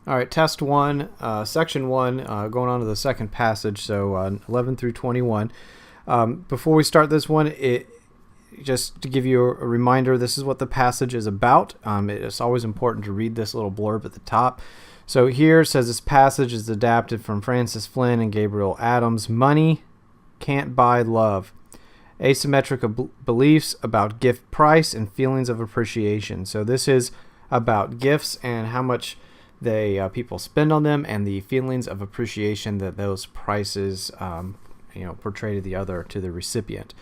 All right, test one, section one, going on to the second passage, so 11 through 21. Before we start this one, just to give you a reminder, this is what the passage is about. It's always important to read this little blurb at the top. So here it says this passage is adapted from Francis Flynn and Gabriel Adams. Money can't buy love. Asymmetric beliefs about gift price and feelings of appreciation. So this is about gifts and how much people spend on them, and the feelings of appreciation that those prices portray to the recipient.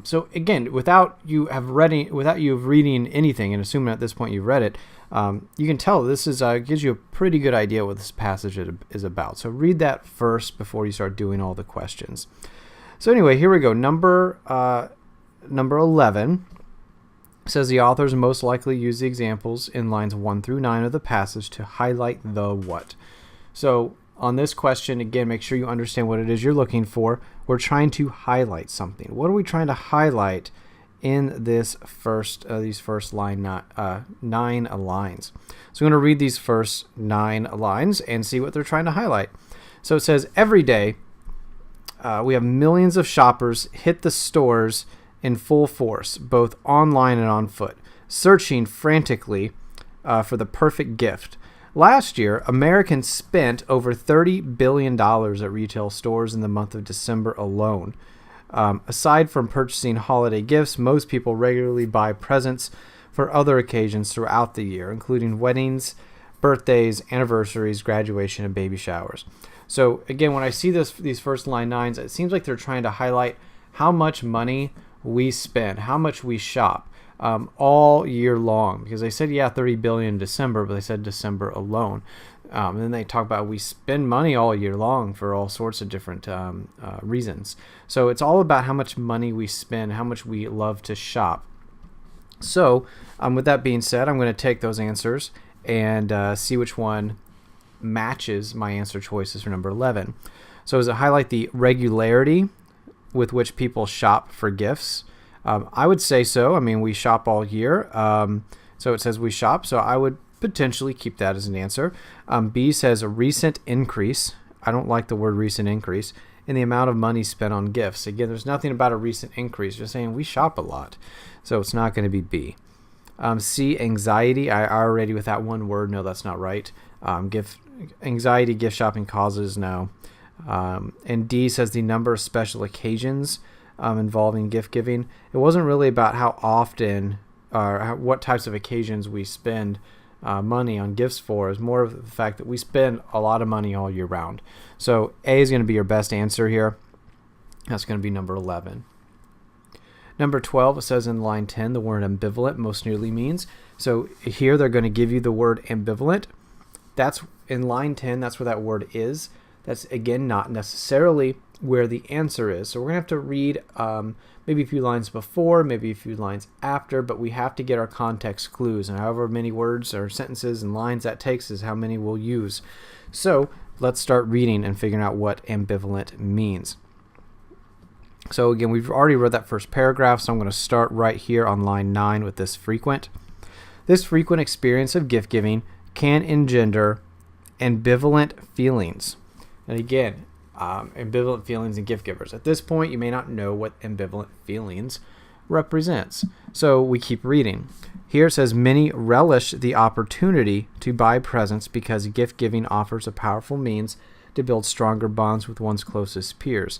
So again, without you reading anything, and assuming at this point you've read it, you can tell this gives you a pretty good idea what this passage is about. So read that first before you start doing all the questions. So anyway, here we go. Number 11 says the authors most likely use the examples in lines 1 through 9 of the passage to highlight the what. So on this question, again, make sure you understand what it is you're looking for. We're trying to highlight something. What are we trying to highlight in these first 9 lines? So I'm going to read these first 9 lines and see what they're trying to highlight. So it says, every day we have millions of shoppers hit the stores in full force, both online and on foot, searching frantically for the perfect gift. Last year, Americans spent over $30 billion at retail stores in the month of December alone. Aside from purchasing holiday gifts, most people regularly buy presents for other occasions throughout the year, including weddings, birthdays, anniversaries, graduation, and baby showers. So again, when I see these first line 9s, it seems like they're trying to highlight how much money we spend, how much we shop all year long, because they said 30 billion in December, but they said December alone. And then they talk about we spend money all year long for all sorts of different reasons. So it's all about how much money we spend, how much we love to shop. So with that being said, I'm going to take those answers and see which one matches my answer choices for number 11. So does it highlight the regularity with which people shop for gifts? I would say so. I mean, we shop all year. So it says we shop. So I would potentially keep that as an answer. B says a recent increase. I don't like the word recent increase in the amount of money spent on gifts. Again, there's nothing about a recent increase. Just saying we shop a lot. So it's not going to be B. C, anxiety. I already, with that one word, no, that's not right. Anxiety, gift shopping causes, no. And D says the number of special occasions involving gift giving. It wasn't really about how often or what types of occasions we spend money on gifts for. It's more of the fact that we spend a lot of money all year round. So A is going to be your best answer here. That's going to be number 11. Number 12, it says in line 10, the word ambivalent most nearly means. So here they're going to give you the word ambivalent. That's in line 10, that's where that word is. That's, again, not necessarily where the answer is. So we're going to have to read maybe a few lines before, maybe a few lines after, but we have to get our context clues. And however many words or sentences and lines that takes is how many we'll use. So let's start reading and figuring out what ambivalent means. So again, we've already read that first paragraph, so I'm going to start right here on line 9 with this frequent. This frequent experience of gift giving can engender ambivalent feelings. And again, ambivalent feelings in gift givers. At this point, you may not know what ambivalent feelings represents. So we keep reading. Here it says, many relish the opportunity to buy presents because gift giving offers a powerful means to build stronger bonds with one's closest peers.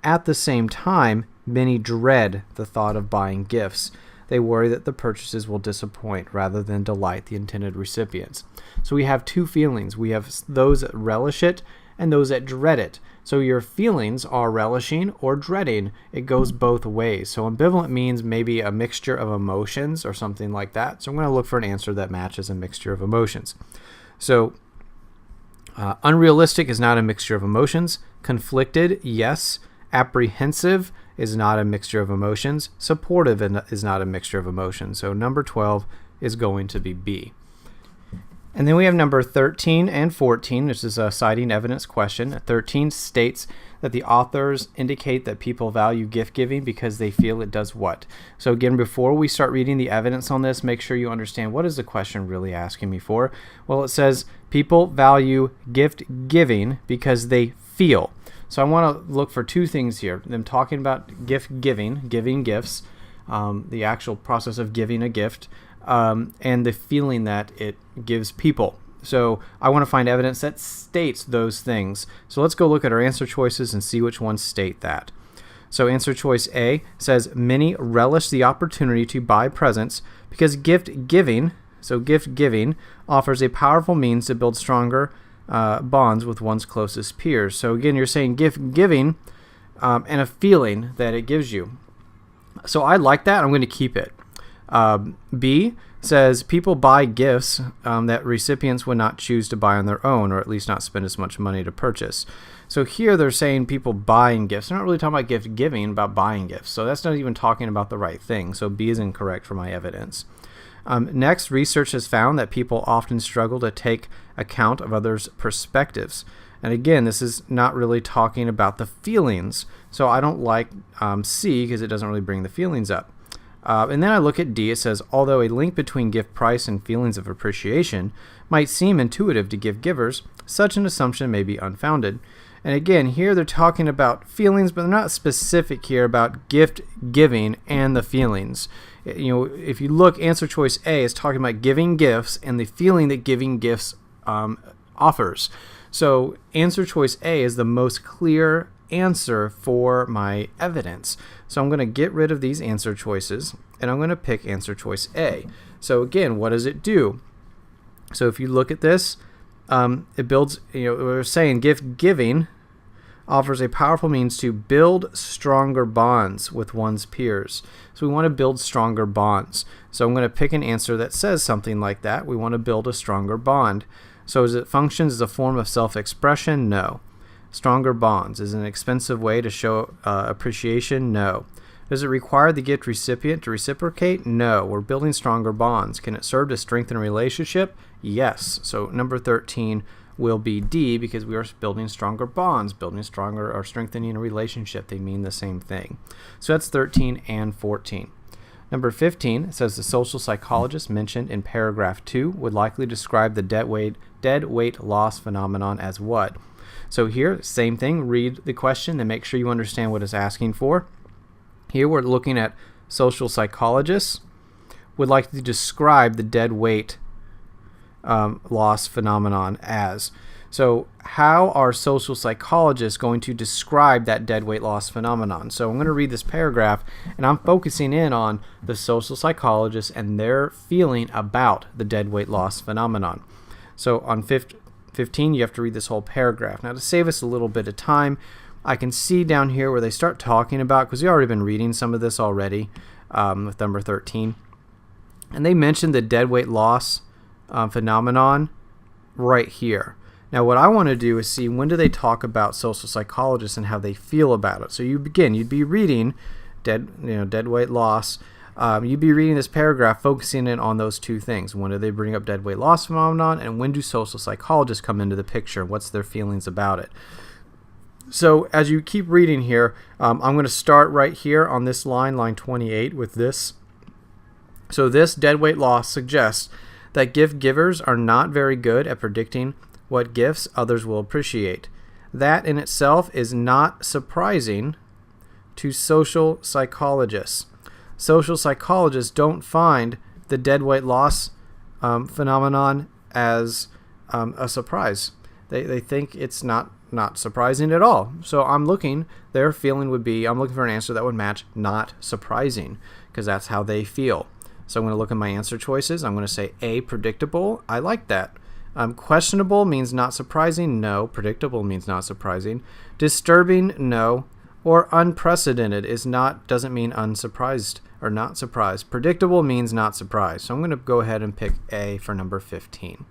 At the same time, many dread the thought of buying gifts. They worry that the purchases will disappoint rather than delight the intended recipients. So we have two feelings. We have those that relish it and those that dread it. So your feelings are relishing or dreading. It goes both ways. So ambivalent means maybe a mixture of emotions or something like that. So I'm going to look for an answer that matches a mixture of emotions. So unrealistic is not a mixture of emotions. Conflicted, yes. Apprehensive is not a mixture of emotions. Supportive is not a mixture of emotions. So number 12 is going to be B. And then we have number 13 and 14, which is a citing evidence question. 13 states that the authors indicate that people value gift giving because they feel it does what? So again, before we start reading the evidence on this, make sure you understand what is the question really asking me for. Well, it says People value gift giving because they feel. So I want to look for two things here. Them talking about gift giving, giving gifts, the actual process of giving a gift, and the feeling that it gives people. So I want to find evidence that states those things. So let's go look at our answer choices and see which ones state that. So answer choice A says many relish the opportunity to buy presents because gift giving offers a powerful means to build stronger bonds with one's closest peers. So again, you're saying gift giving and a feeling that it gives you. So I like that. I'm going to keep it. B says people buy gifts that recipients would not choose to buy on their own, or at least not spend as much money to purchase. So here they're saying people buying gifts. They're not really talking about gift giving, about buying gifts. So that's not even talking about the right thing. So B is incorrect for my evidence. Next, research has found that people often struggle to take account of others' perspectives. And again, this is not really talking about the feelings. So I don't like C because it doesn't really bring the feelings up. And then I look at D. It says, although a link between gift price and feelings of appreciation might seem intuitive to gift givers, such an assumption may be unfounded. And again, here they're talking about feelings, but they're not specific here about gift giving and the feelings. You know, if you look, answer choice A is talking about giving gifts and the feeling that giving gifts offers. So answer choice A is the most clear answer for my evidence. So I'm going to get rid of these answer choices and I'm going to pick answer choice A. So again, what does it do? So if you look at this, it builds, we're saying gift giving offers a powerful means to build stronger bonds with one's peers. So we want to build stronger bonds. So I'm going to pick an answer that says something like that. We want to build a stronger bond. So as it functions as a form of self-expression? No. Stronger bonds. Is it an expensive way to show appreciation? No. Does it require the gift recipient to reciprocate? No. We're building stronger bonds. Can it serve to strengthen a relationship? Yes. So number 13 will be D because we are building stronger bonds. Building stronger or strengthening a relationship. They mean the same thing. So that's 13 and 14. Number 15 says the social psychologist mentioned in paragraph 2 would likely describe the dead weight loss phenomenon as what? So here, same thing, read the question and make sure you understand what it's asking for. Here we're looking at social psychologists would like to describe the dead weight loss phenomenon as. So how are social psychologists going to describe that dead weight loss phenomenon? So I'm going to read this paragraph and I'm focusing in on the social psychologists and their feeling about the dead weight loss phenomenon. So on 15, you have to read this whole paragraph. Now to save us a little bit of time, I can see down here where they start talking about, because we've already been reading some of this already with number 13, and they mentioned the dead weight loss phenomenon right here. Now what I want to do is see when do they talk about social psychologists and how they feel about it. So you'd be reading dead weight loss. You'd be reading this paragraph focusing in on those two things. When do they bring up dead weight loss phenomenon, and when do social psychologists come into the picture? What's their feelings about it? So as you keep reading here, I'm going to start right here on this line 28 with this. So this dead weight loss suggests that gift givers are not very good at predicting what gifts others will appreciate. That in itself is not surprising to social psychologists. Social psychologists don't find the dead weight loss phenomenon as a surprise. They think it's not surprising at all. So their feeling would be, I'm looking for an answer that would match not surprising, because that's how they feel. So I'm going to look at my answer choices. I'm going to say A, predictable. I like that. Questionable means not surprising. No. Predictable means not surprising. Disturbing, no. Or unprecedented doesn't mean unsurprised or not surprised. Predictable means not surprised. So I'm going to go ahead and pick A for number 15.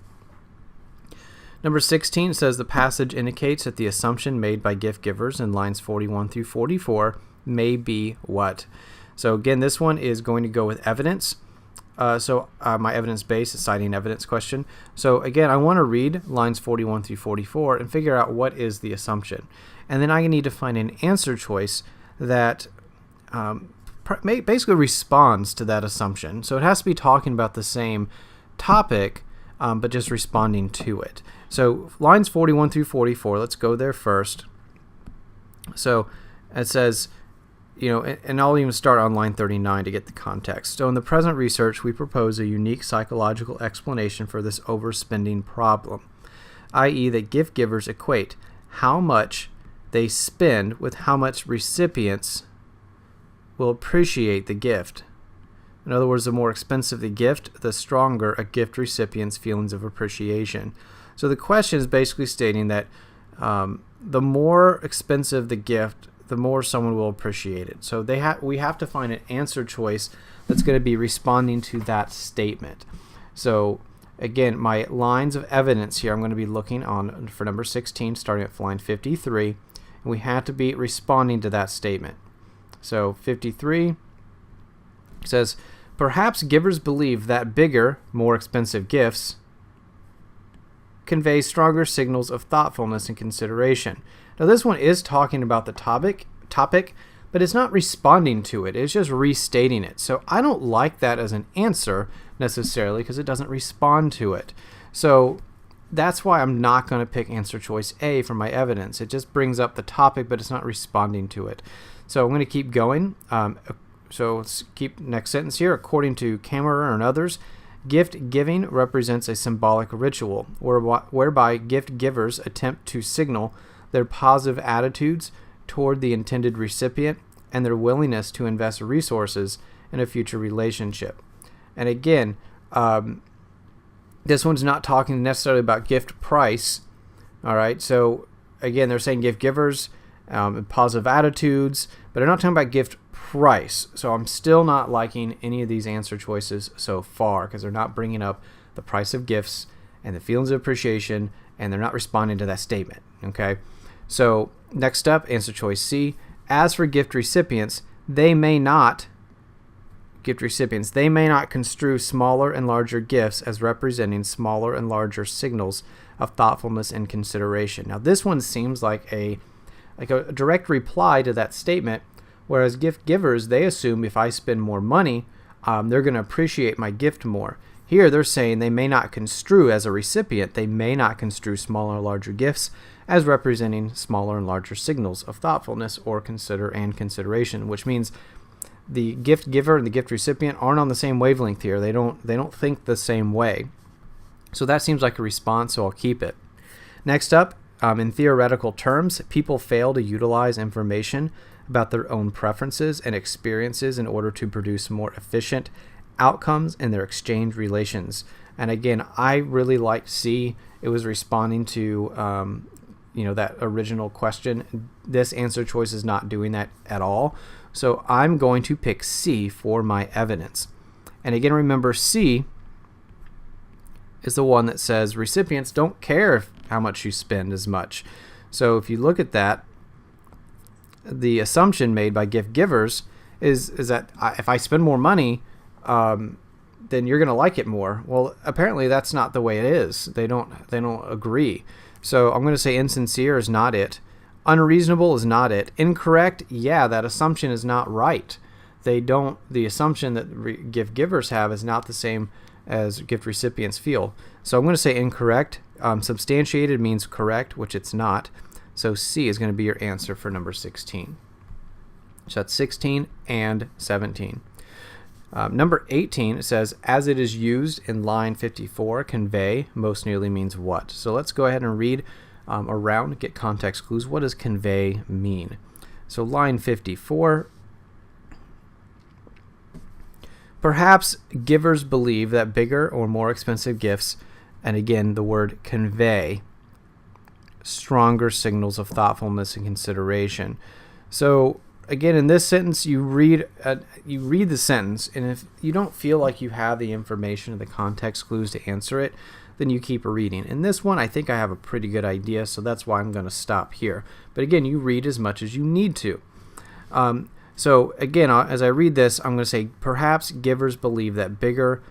Number 16 says the passage indicates that the assumption made by gift givers in lines 41 through 44 may be what? So again, this one is going to go with evidence. My evidence base is citing evidence question. So again, I want to read lines 41 through 44 and figure out what is the assumption. And then I need to find an answer choice that basically responds to that assumption. So it has to be talking about the same topic, but just responding to it. So lines 41 through 44, let's go there first. So it says, and I'll even start on line 39 to get the context. So in the present research, we propose a unique psychological explanation for this overspending problem, i.e. that gift givers equate how much they spend with how much recipients will appreciate the gift. In other words, the more expensive the gift, the stronger a gift recipient's feelings of appreciation. So the question is basically stating that the more expensive the gift, the more someone will appreciate it. So we have to find an answer choice that's going to be responding to that statement. So again, my lines of evidence here, I'm going to be looking on for number 16, starting at line 53, and we have to be responding to that statement. So 53 says, perhaps givers believe that bigger, more expensive gifts convey stronger signals of thoughtfulness and consideration. Now this one is talking about the topic, but it's not responding to it. It's just restating it. So I don't like that as an answer necessarily because it doesn't respond to it. So that's why I'm not going to pick answer choice A for my evidence. It just brings up the topic, but it's not responding to it. So I'm going to keep going. So let's keep next sentence here. According to Kammerer and others, gift giving represents a symbolic ritual whereby gift givers attempt to signal their positive attitudes toward the intended recipient and their willingness to invest resources in a future relationship. And again, this one's not talking necessarily about gift price. All right, so again, they're saying gift givers, positive attitudes, but they're not talking about gift price. So I'm still not liking any of these answer choices so far because they're not bringing up the price of gifts and the feelings of appreciation, and they're not responding to that statement. Okay, so next up, answer choice C. As for gift recipients, they may not construe smaller and larger gifts as representing smaller and larger signals of thoughtfulness and consideration. Now this one seems like a direct reply to that statement, whereas gift givers, they assume if I spend more money, they're going to appreciate my gift more. Here they're saying they may not construe, as a recipient, they may not construe smaller or larger gifts as representing smaller and larger signals of thoughtfulness or consideration, which means the gift giver and the gift recipient aren't on the same wavelength here. They don't think the same way. So that seems like a response, so I'll keep it. Next up, in theoretical terms, people fail to utilize information about their own preferences and experiences in order to produce more efficient outcomes in their exchange relations. And again, I really like C. It was responding to that original question. This answer choice is not doing that at all. So I'm going to pick C for my evidence. And again, remember, C is the one that says recipients don't care how much you spend as much. So if you look at that, the assumption made by gift givers is that if I spend more money, then you're going to like it more. Well, apparently that's not the way it is. They don't agree. So I'm going to say insincere is not it. Unreasonable is not it. Incorrect, yeah, that assumption is not right. The assumption that gift givers have is not the same as gift recipients feel. So I'm going to say incorrect. Substantiated means correct, which it's not. So C is going to be your answer for number 16. So that's 16 and 17. Number 18, it says, as it is used in line 54, convey most nearly means what? So let's go ahead and read around, get context clues. What does convey mean? So line 54, perhaps givers believe that bigger or more expensive gifts, and again, the word convey, stronger signals of thoughtfulness and consideration. So again, in this sentence, you read the sentence, and if you don't feel like you have the information or the context clues to answer it, then you keep reading. In this one, I think I have a pretty good idea, so that's why I'm going to stop here. But again, you read as much as you need to. So again, as I read this, I'm going to say, perhaps givers believe that bigger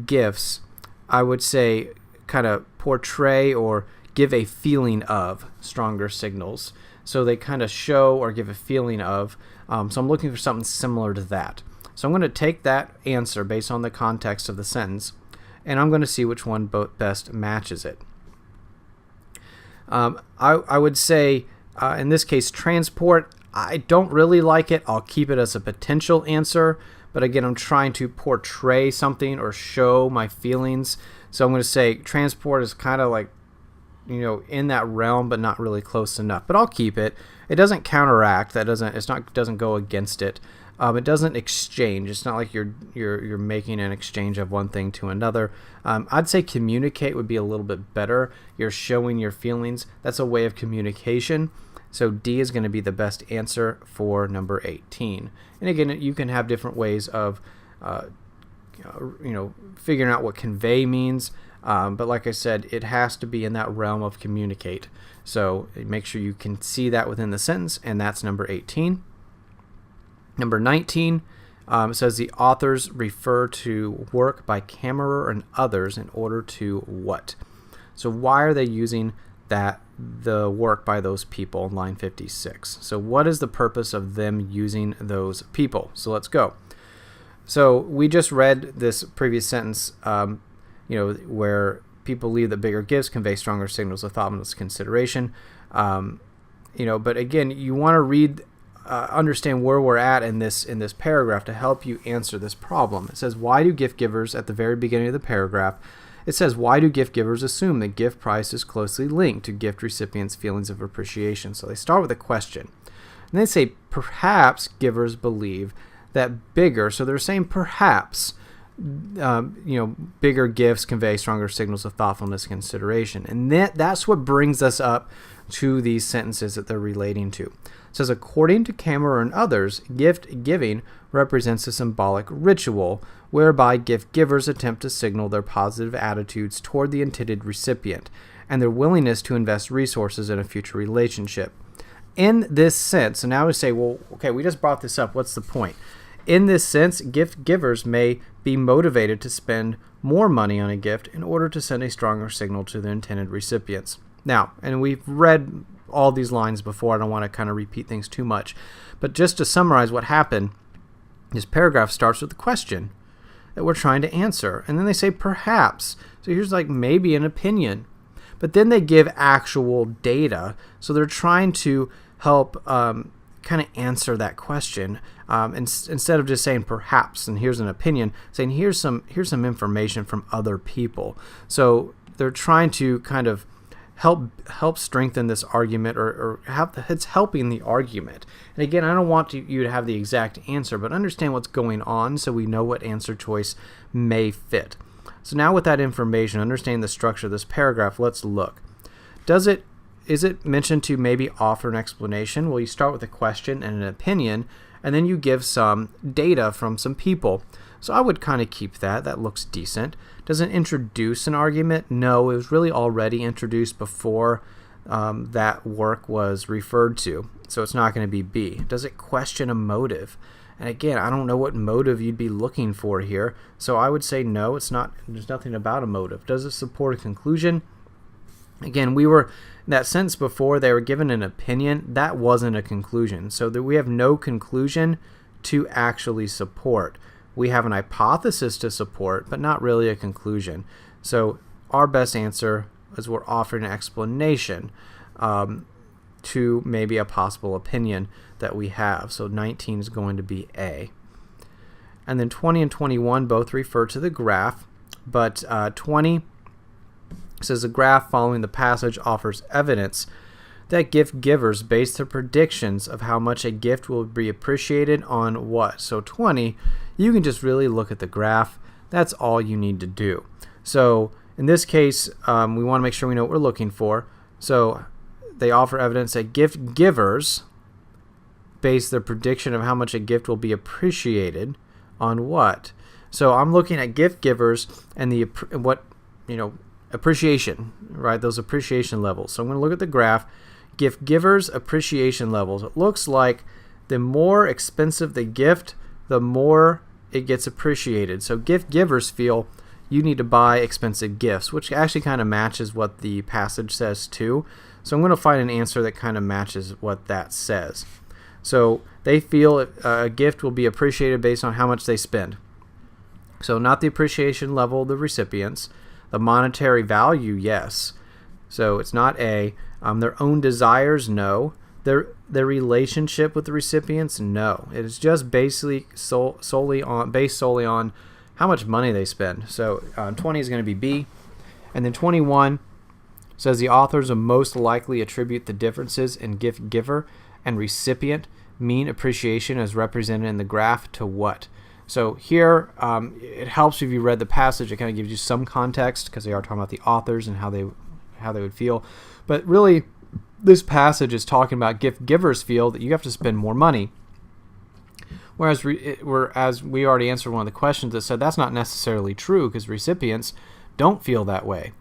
gifts, I would say, kind of portray or give a feeling of stronger signals. So they kind of show or give a feeling of. So I'm looking for something similar to that. So I'm going to take that answer based on the context of the sentence, and I'm going to see which one best matches it. I would say, in this case, transport, I don't really like it. I'll keep it as a potential answer, but again, I'm trying to portray something or show my feelings. So I'm going to say transport is kind of like, in that realm, but not really close enough. But I'll keep it. It doesn't counteract. Doesn't go against it. It doesn't exchange. It's not like you're making an exchange of one thing to another. I'd say communicate would be a little bit better. You're showing your feelings. That's a way of communication. So D is going to be the best answer for number 18. And again, you can have different ways of, figuring out what convey means. But like I said, it has to be in that realm of communicate. So make sure you can see that within the sentence, and that's number 18. Number 19 says the authors refer to work by Kammerer and others in order to what? So why are they using the work by those people in line 56? So what is the purpose of them using those people? So let's go. So we just read this previous sentence, where people believe that bigger gifts convey stronger signals of thoughtfulness consideration. But again, you want to understand where we're at in this paragraph to help you answer this problem. It says, why do gift givers, at the very beginning of the paragraph, it says, why do gift givers assume that gift price is closely linked to gift recipients' feelings of appreciation? So they start with a question. And they say, perhaps givers believe that bigger, so they're saying perhaps, bigger gifts convey stronger signals of thoughtfulness and consideration. And that's what brings us up to these sentences that they're relating to. It says, according to Kammerer and others, gift giving represents a symbolic ritual whereby gift givers attempt to signal their positive attitudes toward the intended recipient and their willingness to invest resources in a future relationship. In this sense, and now we say, well, okay, we just brought this up. What's the point? In this sense, gift givers may be motivated to spend more money on a gift in order to send a stronger signal to the intended recipients. Now, and we've read all these lines before. I don't want to kind of repeat things too much. But just to summarize what happened, this paragraph starts with a question that we're trying to answer. And then they say perhaps. So here's like maybe an opinion. But then they give actual data. So they're trying to help kind of answer that question. Instead of just saying perhaps and here's an opinion, saying here's some information from other people. So they're trying to kind of help strengthen this argument, or it's helping the argument. And again, I don't want you to have the exact answer, but understand what's going on so we know what answer choice may fit. So now with that information, understanding the structure of this paragraph, let's look. Is it mentioned to maybe offer an explanation? Well, you start with a question and an opinion, and then you give some data from some people. So I would kind of keep that. That looks decent. Does it introduce an argument? No, it was really already introduced before that work was referred to. So it's not going to be B. Does it question a motive? And again, I don't know what motive you'd be looking for here. So I would say no, it's not. There's nothing about a motive. Does it support a conclusion? Again, we were in that sentence before, they were given an opinion. That wasn't a conclusion. So that we have no conclusion to actually support. We have an hypothesis to support, but not really a conclusion. So our best answer is we're offering an explanation to maybe a possible opinion that we have. So 19 is going to be A. And then 20 and 21 both refer to the graph, but 20 says the graph following the passage offers evidence that gift givers base their predictions of how much a gift will be appreciated on what. So 20, you can just really look at the graph. That's all you need to do. So in this case, we want to make sure we know what we're looking for. So they offer evidence that gift givers base their prediction of how much a gift will be appreciated on what. So I'm looking at gift givers and appreciation, right? Those appreciation levels. So I'm going to look at the graph. Gift givers' appreciation levels. It looks like the more expensive the gift, the more it gets appreciated. So gift givers feel you need to buy expensive gifts, which actually kind of matches what the passage says too. So I'm going to find an answer that kind of matches what that says. So they feel a gift will be appreciated based on how much they spend. So not the appreciation level of the recipients. The monetary value, yes. So it's not A. Their own desires, no. Their relationship with the recipients, no. It is just basically based solely on how much money they spend. So 20 is going to be B. And then 21 says the authors will most likely attribute the differences in gift giver and recipient mean appreciation as represented in the graph to what? So here, it helps if you read the passage. It kind of gives you some context because they are talking about the authors and how they would feel. But really, this passage is talking about gift givers feel that you have to spend more money. Whereas as we already answered one of the questions that said that's not necessarily true because recipients don't feel that way.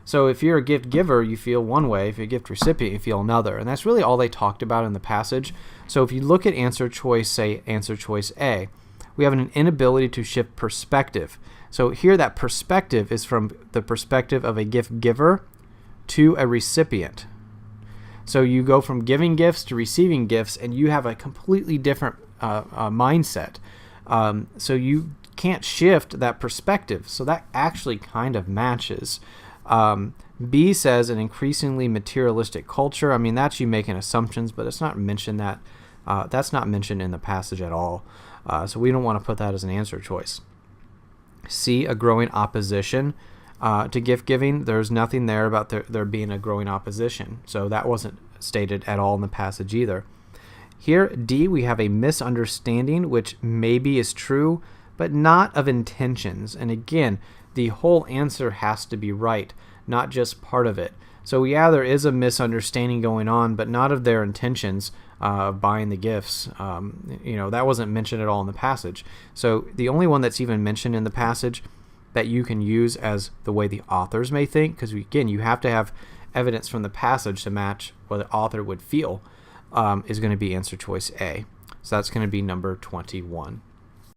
So if you're a gift giver, you feel one way. If you're a gift recipient, you feel another. And that's really all they talked about in the passage. So if you look at answer choice, say answer choice A, we have an inability to shift perspective. So here that perspective is from the perspective of a gift giver to a recipient. So you go from giving gifts to receiving gifts, and you have a completely different mindset. So you can't shift that perspective. So that actually kind of matches. B says an increasingly materialistic culture. I mean, that's you making assumptions, but it's not mentioned that. That's not mentioned in the passage at all. So we don't want to put that as an answer choice. C, a growing opposition to gift giving. There's nothing there about there being a growing opposition. So that wasn't stated at all in the passage either. Here, D, we have a misunderstanding, which maybe is true, but not of intentions. And again, the whole answer has to be right, not just part of it. So yeah, there is a misunderstanding going on, but not of their intentions of buying the gifts. That wasn't mentioned at all in the passage. So the only one that's even mentioned in the passage that you can use as the way the authors may think, because again, you have to have evidence from the passage to match what the author would feel, is going to be answer choice A. So that's going to be number 21.